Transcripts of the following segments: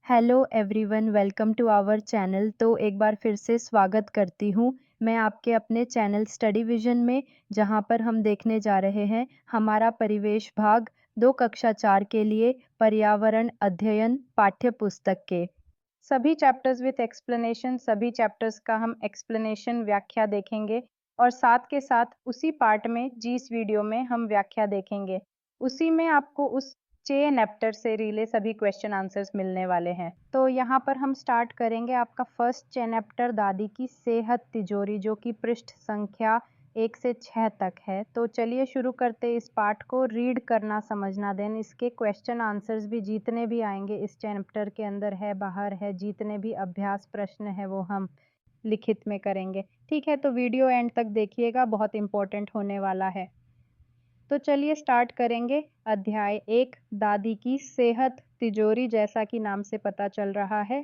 Hello everyone, welcome to our channel. तो एक बार फिर से स्वागत करती हूँ मैं आपके अपने चैनल स्टडी विजन में, जहाँ पर हम देखने जा रहे हैं हमारा परिवेश भाग 2 कक्षा 4 के लिए पर्यावरण अध्ययन पाठ्य पुस्तक के सभी चैप्टर्स विथ एक्सप्लेनेशन। सभी चैप्टर्स का हम एक्सप्लेनेशन व्याख्या देखेंगे और साथ के साथ उसी पार्ट में जिस वीडियो में हम व्याख्या देखेंगे उसी में आपको उस चेन एप्टर से रिले सभी क्वेश्चन आंसर्स मिलने वाले हैं। तो यहाँ पर हम स्टार्ट करेंगे आपका फर्स्ट चेन एप्टर दादी की सेहत तिजोरी, जो कि पृष्ठ संख्या 1 से 6 तक है। तो चलिए शुरू करते इस पार्ट को। रीड करना समझना, देन इसके क्वेश्चन आंसर्स भी जितने भी आएंगे इस चैप्टर के अंदर है बाहर है, जितने भी अभ्यास प्रश्न है वो हम लिखित में करेंगे। ठीक है, तो वीडियो एंड तक देखिएगा, बहुत इंपॉर्टेंट होने वाला है। तो चलिए स्टार्ट करेंगे। अध्याय 1, दादी की सेहत तिजोरी। जैसा कि नाम से पता चल रहा है,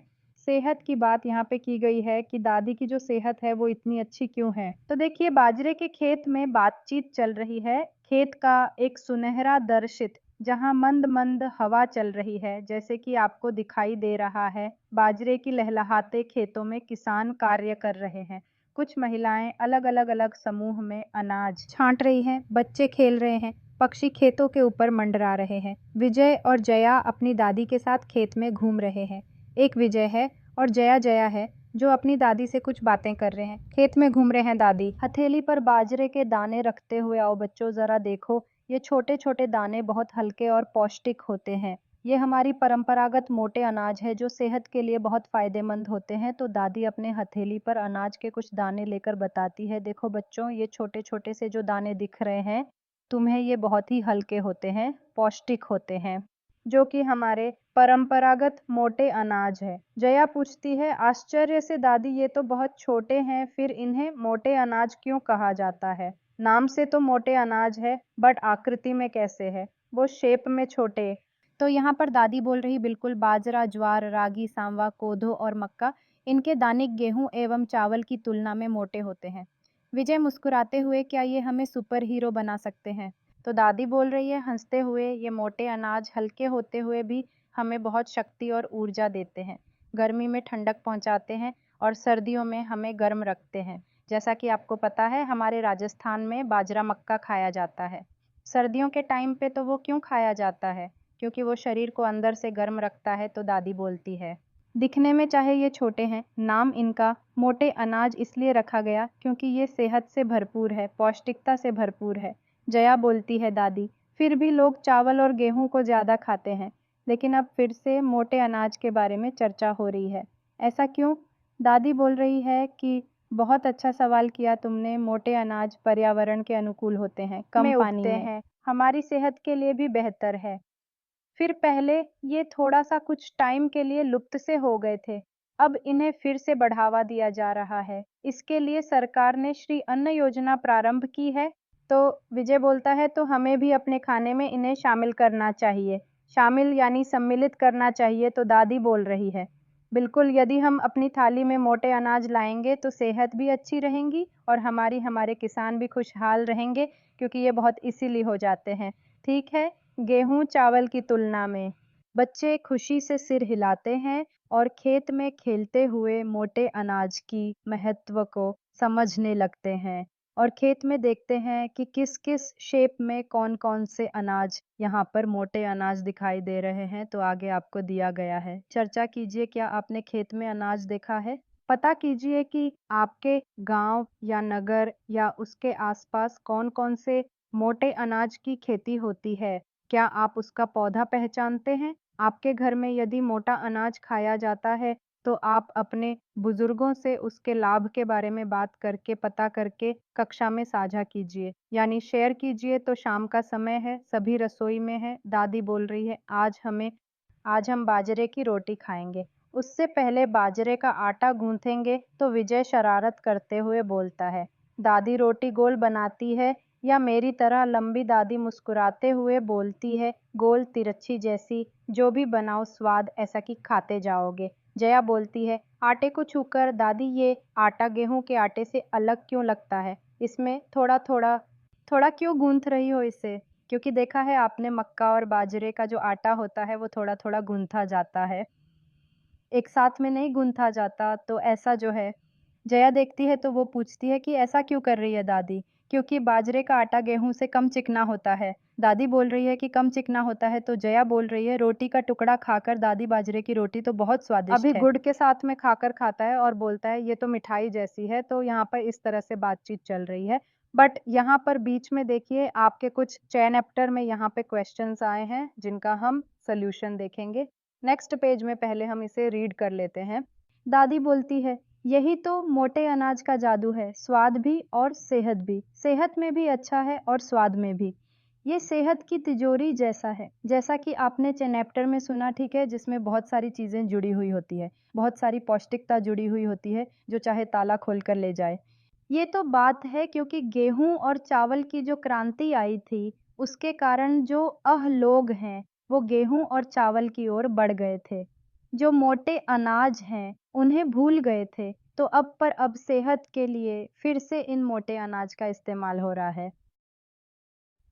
सेहत की बात यहाँ पे की गई है कि दादी की जो सेहत है वो इतनी अच्छी क्यों है। तो देखिए, बाजरे के खेत में बातचीत चल रही है। खेत का एक सुनहरा दर्शित, जहाँ मंद मंद हवा चल रही है, जैसे कि आपको दिखाई दे रहा है। बाजरे की लहलहाते खेतों में किसान कार्य कर रहे हैं। कुछ महिलाएं अलग अलग अलग समूह में अनाज छांट रही हैं, बच्चे खेल रहे हैं, पक्षी खेतों के ऊपर मंडरा रहे हैं। विजय और जया अपनी दादी के साथ खेत में घूम रहे हैं। एक विजय है और जया जया है, जो अपनी दादी से कुछ बातें कर रहे हैं। खेत में घूम रहे हैं दादी। हथेली पर बाजरे के दाने रखते हुए, आओ बच्चों जरा देखो, ये छोटे छोटे दाने बहुत हल्के और पौष्टिक होते हैं। ये हमारी परंपरागत मोटे अनाज है जो सेहत के लिए बहुत फायदेमंद होते हैं। तो दादी अपने हथेली पर अनाज के कुछ दाने लेकर बताती है, देखो बच्चों, ये छोटे छोटे से जो दाने दिख रहे हैं तुम्हें, ये बहुत ही हल्के होते हैं, पौष्टिक होते हैं, जो कि हमारे परंपरागत मोटे अनाज है। जया पूछती है आश्चर्य से, दादी ये तो बहुत छोटे हैं, फिर इन्हें मोटे अनाज क्यों कहा जाता है? नाम से तो मोटे अनाज है, बट आकृति में कैसे है? वो शेप में छोटे। तो यहाँ पर दादी बोल रही, बिल्कुल बाजरा, ज्वार, रागी, सांवा, कोदो और मक्का इनके दानिक गेहूं एवं चावल की तुलना में मोटे होते हैं। विजय मुस्कुराते हुए, क्या ये हमें सुपर हीरो बना सकते हैं? तो दादी बोल रही है हंसते हुए, ये मोटे अनाज हल्के होते हुए भी हमें बहुत शक्ति और ऊर्जा देते हैं। गर्मी में ठंडक पहुंचाते हैं और सर्दियों में हमें गर्म रखते हैं। जैसा कि आपको पता है, हमारे राजस्थान में बाजरा मक्का खाया जाता है। सर्दियों के टाइम पे तो वो क्यों खाया जाता है? क्योंकि वो शरीर को अंदर से गर्म रखता है। तो दादी बोलती है, दिखने में चाहे ये छोटे हैं, नाम इनका मोटे अनाज इसलिए रखा गया क्योंकि ये सेहत से भरपूर है, पौष्टिकता से भरपूर है। जया बोलती है, दादी, फिर भी लोग चावल और गेहूं को ज़्यादा खाते हैं। लेकिन अब फिर से मोटे अनाज के बारे में चर्चा हो रही है, ऐसा क्यों? दादी बोल रही है कि बहुत अच्छा सवाल किया तुमने, मोटे अनाज पर्यावरण के अनुकूल होते हैं, कम पानी में हैं, हमारी सेहत के लिए भी बेहतर है। फिर पहले ये थोड़ा-सा कुछ टाइम के लिए लुप्त से हो गए थे, अब इन्हें फिर से बढ़ावा दिया जा रहा है। इसके लिए सरकार ने श्री अन्न योजना प्रारंभ की है। तो विजय बोलता है, तो हमें भी अपने खाने में इन्हें शामिल करना चाहिए। शामिल यानी सम्मिलित करना चाहिए। तो दादी बोल रही है, बिल्कुल, यदि हम अपनी थाली में मोटे अनाज लाएंगे तो सेहत भी अच्छी रहेंगी और हमारे किसान भी खुशहाल रहेंगे, क्योंकि ये बहुत इसीलिए हो जाते हैं। ठीक है, गेहूं चावल की तुलना में। बच्चे खुशी से सिर हिलाते हैं और खेत में खेलते हुए मोटे अनाज की महत्व को समझने लगते हैं और खेत में देखते हैं कि किस किस शेप में कौन कौन से अनाज यहाँ पर मोटे अनाज दिखाई दे रहे हैं। तो आगे आपको दिया गया है, चर्चा कीजिए, क्या आपने खेत में अनाज देखा है? पता कीजिए कि आपके गांव या नगर या उसके आसपास कौन कौन से मोटे अनाज की खेती होती है। क्या आप उसका पौधा पहचानते हैं? आपके घर में यदि मोटा अनाज खाया जाता है तो आप अपने बुजुर्गों से उसके लाभ के बारे में बात करके, पता करके कक्षा में साझा कीजिए, यानी शेयर कीजिए। तो शाम का समय है, सभी रसोई में है। दादी बोल रही है, आज हम बाजरे की रोटी खाएंगे। उससे पहले बाजरे का आटा गूंथेंगे। तो विजय शरारत करते हुए बोलता है, दादी रोटी गोल बनाती है या मेरी तरह लंबी? दादी मुस्कुराते हुए बोलती है, गोल तिरछी जैसी, जो भी बनाओ स्वाद ऐसा कि खाते जाओगे। जया बोलती है, आटे को छूकर, दादी ये आटा गेहूं के आटे से अलग क्यों लगता है? इसमें थोड़ा थोड़ा थोड़ा क्यों गूंथ रही हो इसे? क्योंकि देखा है आपने, मक्का और बाजरे का जो आटा होता है वो थोड़ा थोड़ा गूंथा जाता है। एक साथ में नहीं गूँथा जाता, तो ऐसा जो है। जया देखती है तो वो पूछती है कि ऐसा क्यों कर रही है दादी? क्योंकि बाजरे का आटा गेहूँ से कम चिकना होता है। दादी बोल रही है कि कम चिकना होता है, तो जया बोल रही है रोटी का टुकड़ा खाकर दादी बाजरे की रोटी तो बहुत स्वादिष्ट अभी है। गुड़ के साथ में खाकर खाता है और बोलता है ये तो मिठाई जैसी है, तो यहाँ पर इस तरह से बातचीत चल रही है। बट यहाँ पर बीच में देखिए आपके कुछ चेन एप्टर में यहाँ पे क्वेश्चंस आए हैं जिनका हम सॉल्यूशन देखेंगे। नेक्स्ट पेज में पहले हम इसे रीड कर लेते हैं। दादी बोलती है, यही तो मोटे अनाज का जादू है, स्वाद भी और सेहत भी। सेहत में भी अच्छा है और स्वाद में भी। ये सेहत की तिजोरी जैसा है, जैसा कि आपने चैप्टर में सुना, ठीक है, जिसमें बहुत सारी चीज़ें जुड़ी हुई होती है, बहुत सारी पौष्टिकता जुड़ी हुई होती है, जो चाहे ताला खोल कर ले जाए। ये तो बात है क्योंकि गेहूँ और चावल की जो क्रांति आई थी, उसके कारण जो लोग हैं, वो गेहूँ और चावल की ओर बढ़ गए थे। जो मोटे अनाज हैं, उन्हें भूल गए थे, तो अब सेहत के लिए फिर से इन मोटे अनाज का इस्तेमाल हो रहा है।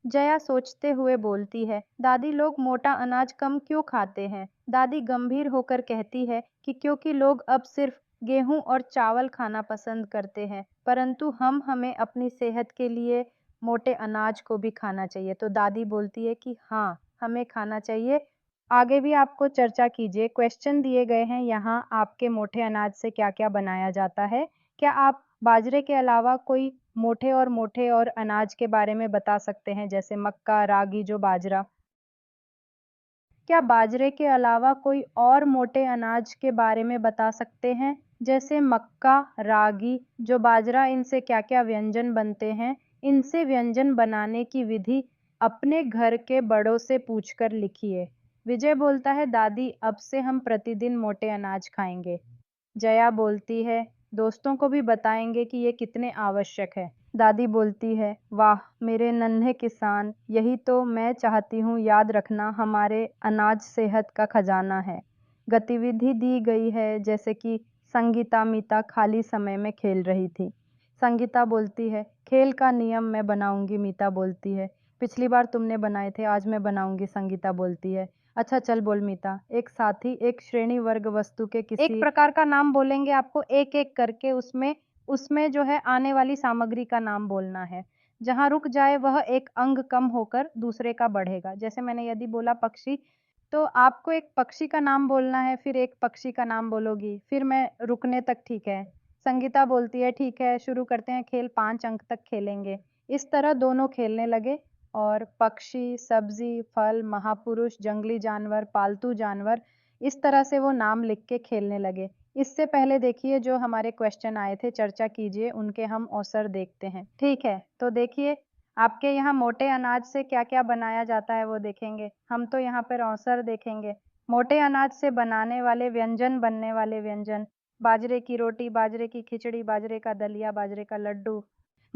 जया सोचते हुए बोलती है, दादी लोग मोटा अनाज कम क्यों खाते हैं? दादी गंभीर होकर कहती है कि क्योंकि लोग अब सिर्फ गेहूं और चावल खाना पसंद करते हैं, परंतु हमें अपनी सेहत के लिए मोटे अनाज को भी खाना चाहिए। तो दादी बोलती है कि हाँ, हमें खाना चाहिए। आगे भी आपको चर्चा कीजिए। क्वेश्चन दिए गए हैं यहाँ आपके मोटे अनाज से क्या-क्या बनाया जाता है? क्या आप बाजरे के अलावा कोई मोटे और अनाज के बारे में बता सकते हैं, जैसे मक्का, रागी, जो बाजरा? क्या बाजरे के अलावा कोई और मोटे अनाज के बारे में बता सकते हैं, जैसे मक्का, रागी, जो बाजरा, इनसे क्या-क्या व्यंजन बनते हैं? इनसे व्यंजन बनाने की विधि अपने घर के बड़ों से पूछकर लिखिए। विजय बोलता है, दादी अब से हम प्रतिदिन मोटे अनाज खाएंगे। जया बोलती है, दोस्तों को भी बताएंगे कि ये कितने आवश्यक है। दादी बोलती है, वाह मेरे नन्हे किसान, यही तो मैं चाहती हूँ, याद रखना हमारे अनाज सेहत का खजाना है। गतिविधि दी गई है, जैसे कि संगीता मीता खाली समय में खेल रही थी। संगीता बोलती है, खेल का नियम मैं बनाऊंगी। मीता बोलती है, पिछली बार तुमने बनाए थे, आज मैं बनाऊंगी। संगीता बोलती है, अच्छा चल बोल मीता। एक साथी एक श्रेणी वर्ग वस्तु के एक किसी प्रकार का नाम बोलेंगे, आपको एक-एक करके उसमें उसमें जो है आने वाली सामग्री का नाम बोलना है। जहाँ रुक जाए वह एक अंग कम होकर दूसरे का बढ़ेगा। जैसे मैंने यदि बोला पक्षी, तो आपको एक पक्षी का नाम बोलना है, फिर एक पक्षी का नाम बोलोगी, फिर मैं रुकने तक, ठीक है? संगीता बोलती है, ठीक है, शुरू करते हैं खेल, 5 अंक तक खेलेंगे। इस तरह दोनों खेलने लगे और पक्षी, सब्ज़ी, फल, महापुरुष, जंगली जानवर, पालतू जानवर, इस तरह से वो नाम लिख के खेलने लगे। इससे पहले देखिए जो हमारे क्वेश्चन आए थे, चर्चा कीजिए, उनके हम औसर देखते हैं। ठीक है, तो देखिए आपके यहाँ मोटे अनाज से क्या-क्या बनाया जाता है वो देखेंगे। हम तो यहाँ पर औसर देखेंगे। मोटे अनाज से बनाने वाले व्यंजन, बनने वाले व्यंजन, बाजरे की रोटी, बाजरे की खिचड़ी, बाजरे का दलिया, बाजरे का लड्डू।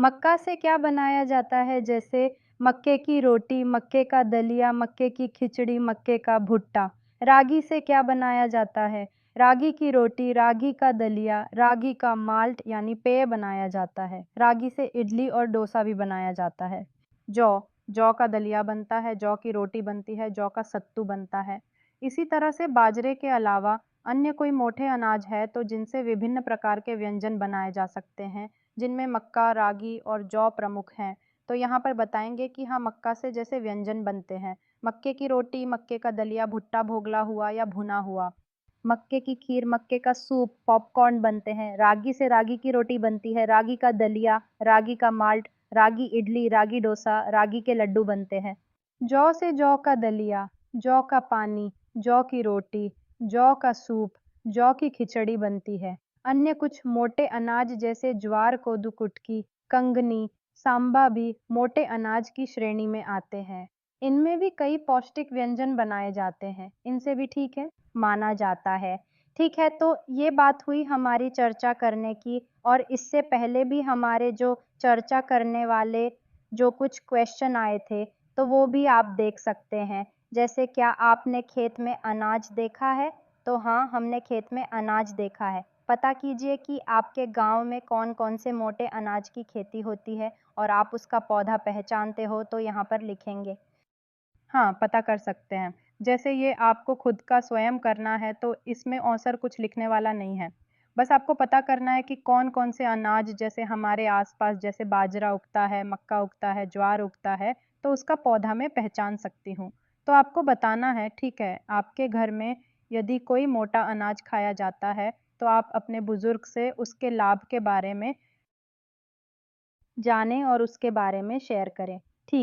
मक्का से क्या बनाया जाता है, जैसे मक्के की रोटी, मक्के का दलिया, मक्के की खिचड़ी, मक्के का भुट्टा। रागी से क्या बनाया जाता है, रागी की रोटी, रागी का दलिया, रागी का माल्ट यानी पेय बनाया जाता है। रागी से इडली और डोसा भी बनाया जाता है। जौ, जौ का दलिया बनता है, जौ की रोटी बनती है, जौ का सत्तू बनता है। इसी तरह से बाजरे के अलावा अन्य कोई मोटे अनाज है तो जिनसे विभिन्न प्रकार के व्यंजन बनाए जा सकते हैं, जिनमें मक्का, रागी और जौ प्रमुख हैं। तो यहाँ पर बताएंगे कि हाँ, मक्का से जैसे व्यंजन बनते हैं, मक्के की रोटी, मक्के का दलिया, भुट्टा भोगला हुआ या भुना हुआ, मक्के की खीर, मक्के का सूप, पॉपकॉर्न बनते हैं। रागी से रागी की रोटी बनती है, रागी का दलिया, रागी का माल्ट, रागी इडली, रागी डोसा, रागी के लड्डू बनते हैं। जौ से जौ का दलिया, जौ का पानी, जौ की रोटी, जौ का सूप, जौ की खिचड़ी बनती है। अन्य कुछ मोटे अनाज जैसे ज्वार, कोदू, कुटकी, कंगनी, सांबा भी मोटे अनाज की श्रेणी में आते हैं। इनमें भी कई पौष्टिक व्यंजन बनाए जाते हैं, इनसे भी ठीक है, माना जाता है। ठीक है, तो ये बात हुई हमारी चर्चा करने की, और इससे पहले भी हमारे जो चर्चा करने वाले जो कुछ क्वेश्चन आए थे, तो वो भी आप देख सकते हैं। जैसे क्या आपने खेत में अनाज देखा है? तो हाँ, हमने खेत में अनाज देखा है। पता कीजिए कि आपके गाँव में कौन-कौन से मोटे अनाज की खेती होती है और आप उसका पौधा पहचानते हो तो यहाँ पर लिखेंगे। हाँ, पता कर सकते हैं। जैसे ये आपको खुद का स्वयं करना है, तो इसमें औसर कुछ लिखने वाला नहीं है। बस आपको पता करना है कि कौन-कौन से अनाज जैसे हमारे आस-पास जैसे बाजरा उगता है, मक्का उगता है, ज्वार उगता है, तो उसका पौधा मैं पहचान सकती हूँ। तो आपको बताना है, ठीक है, आपके घर में यदि कोई मोटा अनाज खाया जाता है, तो आप अपने बुज़ुर्ग से उसके लाभ के बारे में जानें और उसके बारे में शेयर करें।